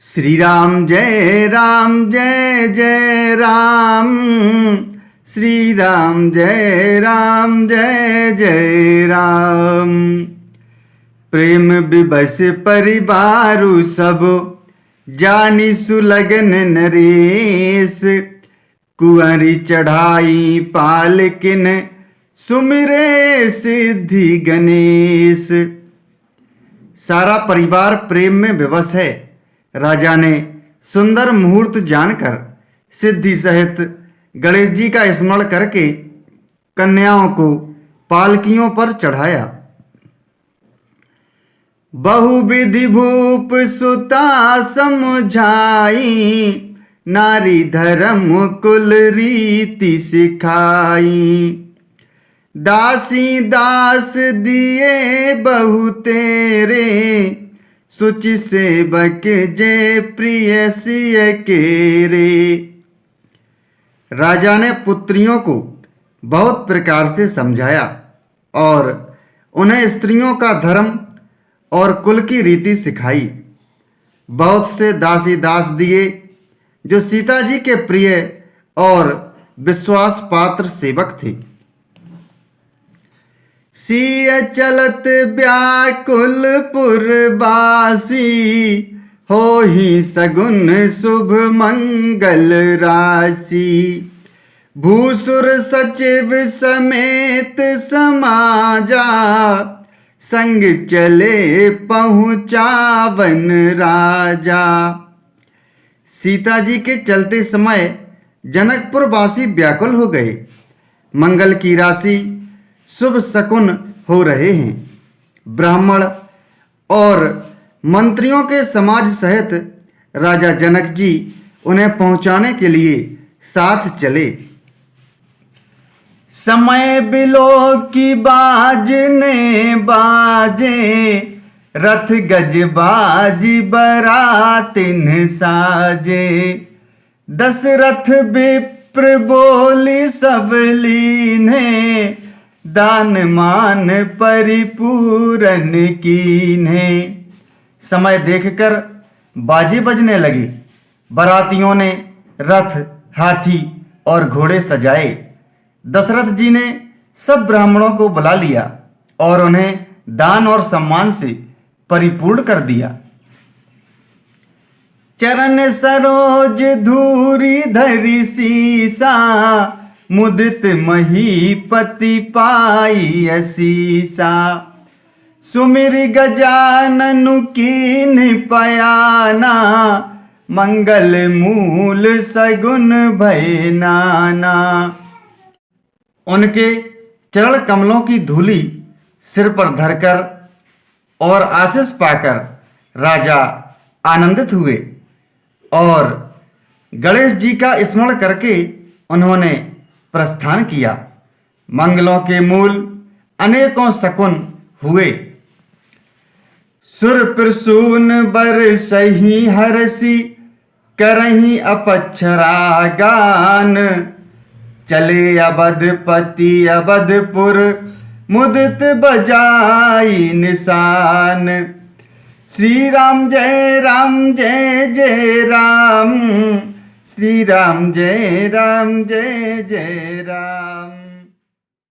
श्री राम जय जय राम। श्री राम जय जय राम। प्रेम विबस परिवारु सब जानी सुलगन नरेश। कुंवरी चढ़ाई पालकिन सुमिरे सिद्धि गणेश। सारा परिवार प्रेम में विवश है। राजा ने सुंदर मुहूर्त जानकर सिद्धि सहित गणेश जी का स्मरण करके कन्याओं को पालकियों पर चढ़ाया। बहुविधि भूप सुता समझाई। नारी धर्म कुल रीति सिखाई। दासी दास दिए बहु तेरे। सुचि सेवक जे प्रिय सिय केरे। राजा ने पुत्रियों को बहुत प्रकार से समझाया और उन्हें स्त्रियों का धर्म और कुल की रीति सिखाई। बहुत से दासी दास दिए जो सीता जी के प्रिय और विश्वास पात्र सेवक थे। सिय चलत व्याकुल पुरवासी। हो ही सगुन शुभ मंगल राशि। भूसुर सचिव समेत समाजा। संग चले पहुँचावन राजा। सीता जी के चलते समय जनकपुर वासी व्याकुल हो गए। मंगल की राशि शुभ शकुन हो रहे हैं। ब्राह्मण और मंत्रियों के समाज सहित राजा जनक जी उन्हें पहुंचाने के लिए साथ चले। समय बिलो की बाजने बाजे। रथ गज बाजी बरातिन साजे। दशरथ विप्र बोली सब लीने। दान मान परिपूरन कीन्हे। समय देखकर बाजी बजने लगी। बारातियों ने रथ हाथी और घोड़े सजाए। दशरथ जी ने सब ब्राह्मणों को बुला लिया और उन्हें दान और सम्मान से परिपूर्ण कर दिया। चरण सरोज धूरी धरि सीसा। मुदित महीपति पाई असीसा। सुमिर गजाननु कीन पयाना। मंगल मूल सगुन भय नाना। उनके चरण कमलों की धूली सिर पर धरकर और आशीष पाकर राजा आनंदित हुए और गणेश जी का स्मरण करके उन्होंने प्रस्थान किया। मंगलों के मूल अनेकों शकुन हुए। सुर प्रसून बर सही हरसी। करही अपक्षरा गान। चले अवधपति अवधपुर। मुदित बजाई निशान। श्री राम जय जय राम। श्री राम जय जय राम।